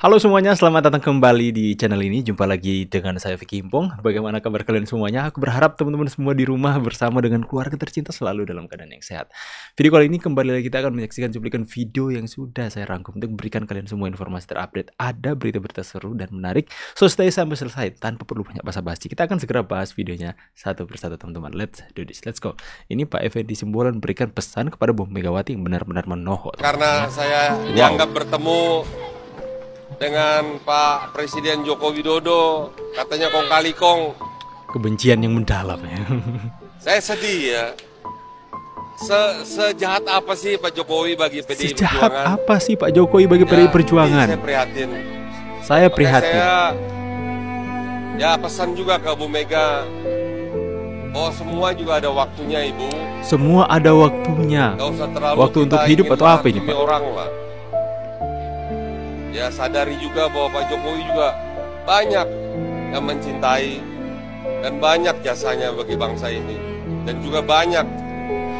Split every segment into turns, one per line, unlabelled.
Halo semuanya, selamat datang kembali di channel ini. Jumpa lagi dengan saya Vicky Impong. Bagaimana kabar kalian semuanya? Aku berharap teman-teman semua di rumah bersama dengan keluarga tercinta selalu dalam keadaan yang sehat. Video kali ini kembali lagi kita akan menyaksikan cuplikan video yang sudah saya rangkum untuk memberikan kalian semua informasi terupdate. Ada berita-berita seru dan menarik, so stay sampai selesai tanpa perlu banyak basa-basi. Kita akan segera bahas videonya satu persatu teman-teman. Let's do this, let's go. Ini Pak Effendi Simbolon berikan pesan kepada Bu Megawati yang benar-benar menohok.
Karena saya dianggap bertemu dengan Pak Presiden Joko Widodo, katanya kong kali kong.
Kebencian yang mendalam ya.
Saya sedih ya. Sejahat apa sih Pak Jokowi bagi PDI
Sejahat
Perjuangan?
apa sih Pak Jokowi bagi PDI Perjuangan?
Saya prihatin.
Saya prihatin.
Ya pesan juga ke Bu Mega. Oh semua juga ada waktunya Ibu.
Semua ada waktunya.
Gak usah terlalu
Waktu untuk hidup atau apa ini Pak?
Orang lah. Ya sadari juga bahwa Pak Jokowi juga banyak yang mencintai dan banyak jasanya bagi bangsa ini, dan juga banyak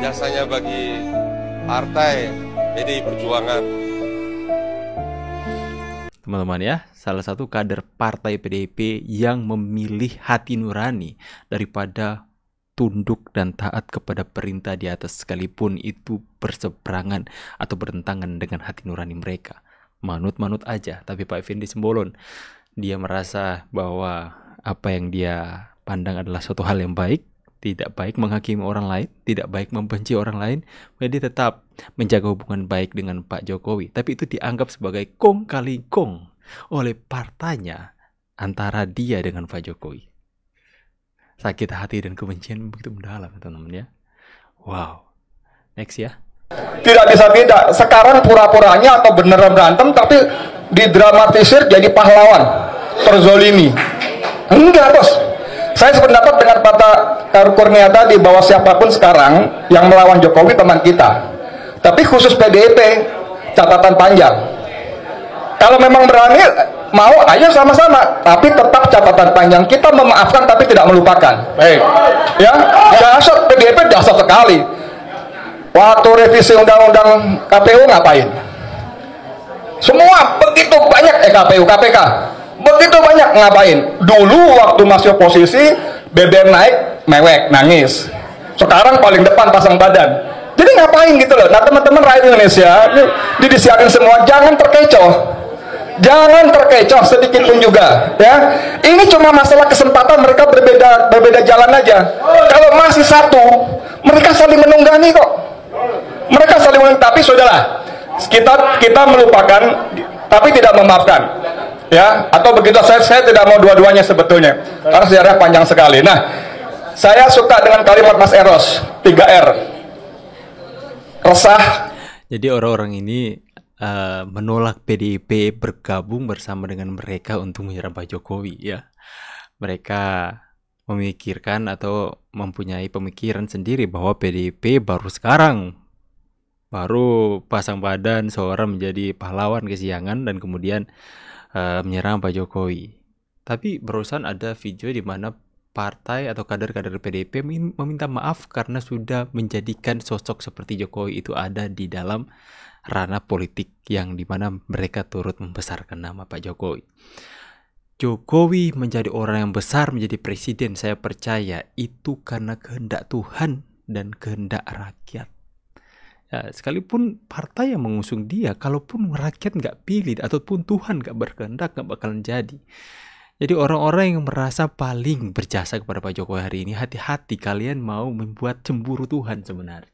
jasanya bagi partai PDI Perjuangan.
Teman-teman ya, salah satu kader partai PDIP yang memilih hati nurani daripada tunduk dan taat kepada perintah di atas sekalipun itu berseberangan atau bertentangan dengan hati nurani mereka. Manut-manut aja, tapi Pak Effendi Simbolon dia merasa bahwa apa yang dia pandang adalah suatu hal yang baik, tidak baik menghakimi orang lain, tidak baik membenci orang lain, jadi tetap menjaga hubungan baik dengan Pak Jokowi. Tapi itu dianggap sebagai kong kali kong oleh partainya antara dia dengan Pak Jokowi. Sakit hati dan kebencian begitu mendalam teman-teman ya. Wow. Next ya.
Tidak bisa beda. Sekarang pura-puranya atau beneran berantem tapi didramatisir jadi pahlawan, terzolimi. Enggak bos. Saya sependapat dengan Pak Kurnia tadi bahwa siapapun sekarang yang melawan Jokowi teman kita. Tapi khusus PDIP catatan panjang. Kalau memang berani mau ayo sama-sama, tapi tetap catatan panjang, kita memaafkan tapi tidak melupakan. Baik. Ya, dasar PDIP dasar sekali. Waktu revisi undang-undang KPU ngapain? Semua begitu banyak KPK begitu banyak ngapain? Dulu waktu masih oposisi BBM naik mewek nangis. Sekarang paling depan pasang badan. Jadi ngapain gitu loh? Nah teman-teman rakyat Indonesia ini disiapin semua, jangan terkecoh. Jangan terkecoh sedikit pun juga ya. Ini cuma masalah kesempatan, mereka berbeda jalan aja. Kalau masih satu, mereka saling menunggangi kok. Mereka saling menunggangi, tapi sudahlah. Kita melupakan tapi tidak memaafkan. Ya, atau begitu saya tidak mau dua-duanya sebetulnya. Karena sejarah panjang sekali. Nah, saya suka dengan kalimat Mas Eros, 3R. Resah.
Jadi orang-orang ini menolak PDIP bergabung bersama dengan mereka untuk menyerang Pak Jokowi ya. Mereka memikirkan atau mempunyai pemikiran sendiri bahwa PDIP baru pasang badan seorang menjadi pahlawan kesiangan dan kemudian menyerang Pak Jokowi. Tapi barusan ada video di mana partai atau kader-kader PDIP meminta maaf karena sudah menjadikan sosok seperti Jokowi itu ada di dalam ranah politik yang dimana mereka turut membesarkan nama Pak Jokowi. Jokowi menjadi orang yang besar, menjadi presiden, saya percaya itu karena kehendak Tuhan dan kehendak rakyat. Ya, sekalipun partai yang mengusung dia, kalaupun rakyat nggak pilih ataupun Tuhan nggak berkehendak, nggak bakalan jadi. Jadi orang-orang yang merasa paling berjasa kepada Pak Jokowi hari ini, hati-hati kalian mau membuat cemburu Tuhan sebenarnya.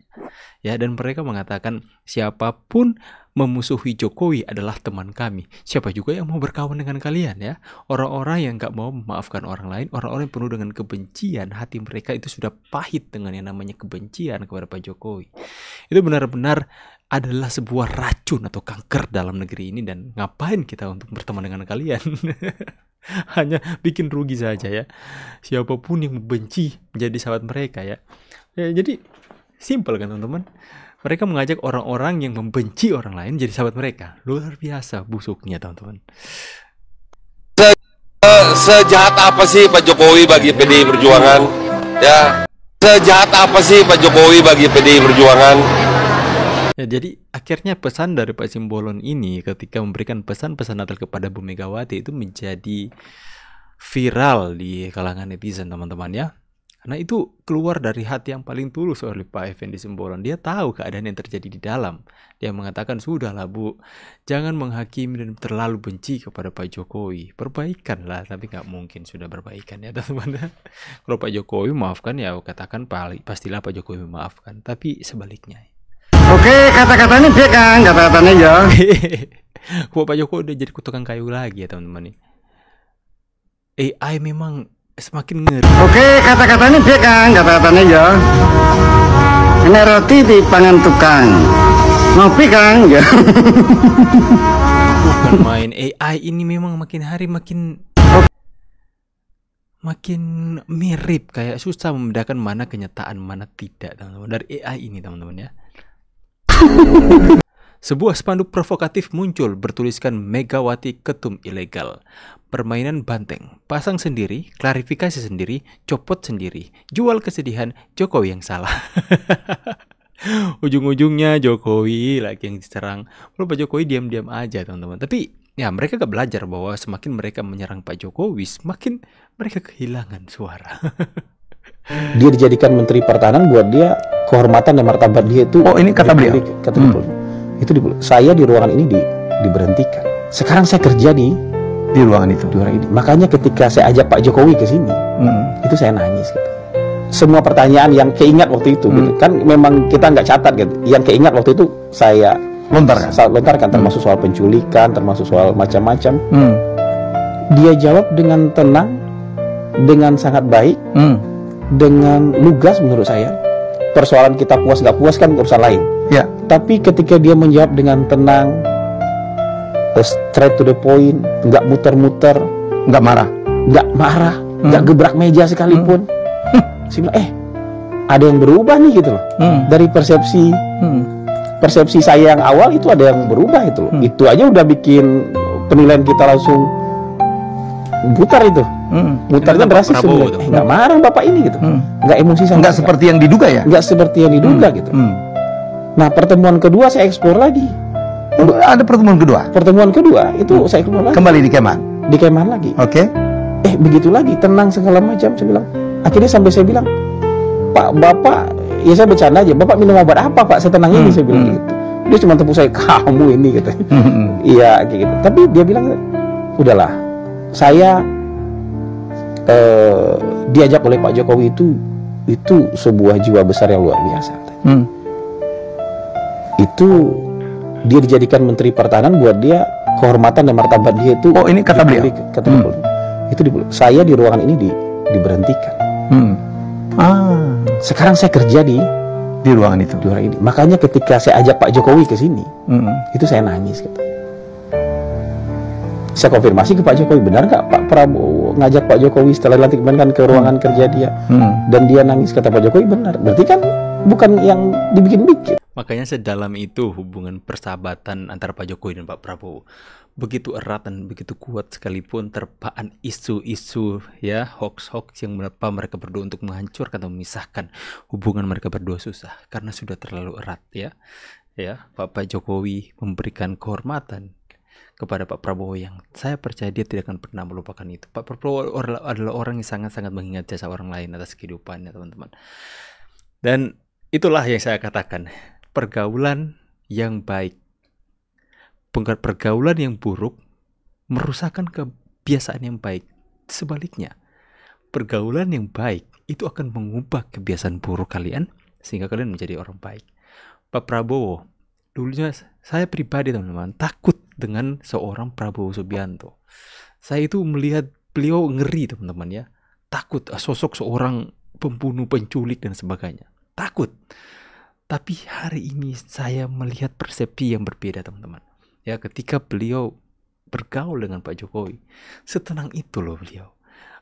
Ya, dan mereka mengatakan siapapun memusuhi Jokowi adalah teman kami. Siapa juga yang mau berkawan dengan kalian ya? Orang-orang yang nggak mau memaafkan orang lain, orang-orang yang penuh dengan kebencian, hati mereka itu sudah pahit dengan yang namanya kebencian kepada Pak Jokowi. Itu benar-benar adalah sebuah racun atau kanker dalam negeri ini, dan ngapain kita untuk berteman dengan kalian? Hanya bikin rugi saja ya. Siapapun yang membenci menjadi sahabat mereka ya. Jadi simple kan teman-teman. Mereka mengajak orang-orang yang membenci orang lain jadi sahabat mereka. Luar biasa busuknya teman-teman.
Sejahat apa sih Pak Jokowi bagi PDI Perjuangan? Ya, sejahat apa sih Pak Jokowi bagi PDI Perjuangan?
Ya, jadi akhirnya pesan dari Pak Simbolon ini ketika memberikan pesan-pesan Natal kepada Bu Megawati itu menjadi viral di kalangan netizen, teman-teman ya. Karena itu keluar dari hati yang paling tulus oleh Pak Effendi Simbolon. Dia tahu keadaan yang terjadi di dalam. Dia mengatakan, sudahlah Bu, jangan menghakimi dan terlalu benci kepada Pak Jokowi. Perbaikanlah, tapi nggak mungkin sudah berbaikan ya teman-teman. Kalau Pak Jokowi maafkan ya katakan pastilah Pak Jokowi memaafkan. Tapi sebaliknya.
Oke, kata-katanya dia kan, kata-katanya ya.
Kok Pak Jokowi udah jadi tukang kayu lagi ya teman-teman nih. AI memang semakin ngeri.
Oke, kata-katanya dia kan, kata-katanya ya. Ini roti di pangan tukang. Ngopi kan ya.
Bukan main, AI ini memang makin hari makin mirip, kayak susah membedakan mana kenyataan mana tidak teman-teman dari AI ini teman-teman ya. Sebuah spanduk provokatif muncul bertuliskan Megawati ketum ilegal. Permainan banteng, pasang sendiri, klarifikasi sendiri, copot sendiri, jual kesedihan, Jokowi yang salah. Ujung-ujungnya Jokowi lagi yang diserang. Kalau Pak Jokowi diam-diam aja teman-teman. Tapi ya mereka gak belajar bahwa semakin mereka menyerang Pak Jokowi, semakin mereka kehilangan suara.
Dia dijadikan Menteri Pertahanan, buat dia kehormatan dan martabat dia itu.
Oh, ini kata beliau.
Itu saya di ruangan ini diberhentikan. Sekarang saya kerja di
ruangan itu.
Di ruangan ini. Makanya ketika saya ajak Pak Jokowi ke sini, itu saya nangis gitu. Semua pertanyaan yang keingat waktu itu gitu. Kan memang kita nggak catat gitu. Yang keingat waktu itu saya lontarkan termasuk soal penculikan, termasuk soal macam-macam. Dia jawab dengan tenang, dengan sangat baik, dengan lugas menurut saya. Persoalan kita puas nggak puas kan urusan lain.
Ya.
Tapi ketika dia menjawab dengan tenang, straight to the point, nggak muter-muter,
Nggak marah.
nggak gebrak meja sekalipun. Saya bilang, ada yang berubah nih gitu loh. Dari persepsi saya yang awal itu ada yang berubah itu loh. Itu aja udah bikin penilaian kita langsung putar itu. Mutarnya drastis sebenarnya. Nggak marah bapak ini gitu. Nggak emosi sama.
Nggak seperti yang diduga ya.
Nggak seperti yang diduga gitu. Nah pertemuan kedua saya eksplor lagi.
Ada pertemuan kedua.
Pertemuan kedua itu saya keluar lagi.
Kembali di Kemhan.
Di Kemhan lagi.
Oke.
Begitu lagi, tenang segala macam. Saya bilang, akhirnya sampai saya bilang, Pak, Bapak, ya saya bercanda aja, Bapak minum obat apa Pak, setenang ini, saya bilang gitu. Dia cuma tepuk saya, kamu ini gitu. Iya kayak gitu. Tapi dia bilang, udahlah, saya diajak oleh Pak Jokowi itu sebuah jiwa besar yang luar biasa. Itu dia dijadikan Menteri Pertahanan, buat dia kehormatan dan martabat dia itu.
Oh, ini kata beliau.
Itu saya di ruangan ini diberhentikan. Sekarang saya kerja di
ruangan itu.
Di ruangan ini. Makanya ketika saya ajak Pak Jokowi ke sini, itu saya nangis gitu. Saya konfirmasi ke Pak Jokowi, benar nggak Pak Prabowo ngajak Pak Jokowi setelah dilantik kan ke ruangan kerja dia, dan dia nangis. Kata Pak Jokowi, benar. Berarti kan bukan yang dibikin-bikin.
Makanya sedalam itu hubungan persahabatan antara Pak Jokowi dan Pak Prabowo. Begitu erat dan begitu kuat sekalipun terpaan isu-isu ya, hoax-hoax yang menapa mereka berdua untuk menghancurkan atau memisahkan hubungan mereka berdua susah karena sudah terlalu erat ya. Ya, Pak Jokowi memberikan kehormatan kepada Pak Prabowo yang saya percaya dia tidak akan pernah melupakan itu. Pak Prabowo adalah orang yang sangat-sangat mengingat jasa orang lain atas kehidupannya, teman-teman. Dan itulah yang saya katakan, pergaulan yang baik, pergaulan yang buruk merusakkan kebiasaan yang baik. Sebaliknya, pergaulan yang baik itu akan mengubah kebiasaan buruk kalian sehingga kalian menjadi orang baik. Pak Prabowo, dulunya saya pribadi teman-teman takut dengan seorang Prabowo Subianto. Saya itu melihat beliau ngeri teman-teman ya. Takut sosok seorang pembunuh, penculik dan sebagainya. Takut. Tapi hari ini saya melihat persepsi yang berbeda teman-teman. Ya, ketika beliau bergaul dengan Pak Jokowi, setenang itu loh beliau.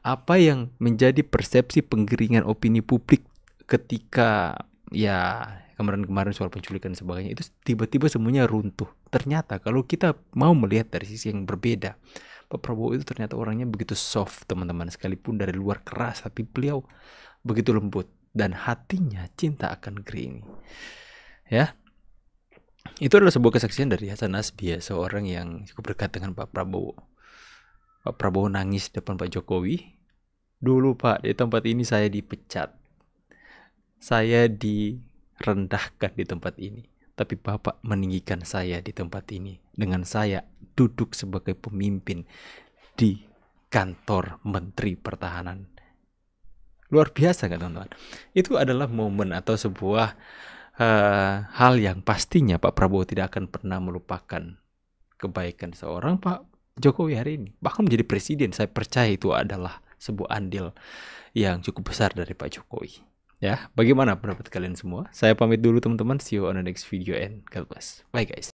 Apa yang menjadi persepsi penggeringan opini publik ketika ya kemarin-kemarin soal penculikan dan sebagainya, itu tiba-tiba semuanya runtuh. Ternyata kalau kita mau melihat dari sisi yang berbeda, Pak Prabowo itu ternyata orangnya begitu soft teman-teman, sekalipun dari luar keras, tapi beliau begitu lembut dan hatinya cinta akan negeri ini. Ya. Itu adalah sebuah kesaksian dari Hasan Nasbi, ya, seorang yang cukup dekat dengan Pak Prabowo. Pak Prabowo nangis depan Pak Jokowi. Dulu Pak, di tempat ini saya dipecat, saya direndahkan di tempat ini, tapi Bapak meninggikan saya di tempat ini dengan saya duduk sebagai pemimpin di kantor Menteri Pertahanan. Luar biasa kan teman-teman? Itu adalah momen atau sebuah hal yang pastinya Pak Prabowo tidak akan pernah melupakan kebaikan seorang Pak Jokowi hari ini. Bahkan menjadi presiden, saya percaya itu adalah sebuah andil yang cukup besar dari Pak Jokowi. Ya, bagaimana pendapat kalian semua? Saya pamit dulu teman-teman. See you on the next video and God bless. Bye guys.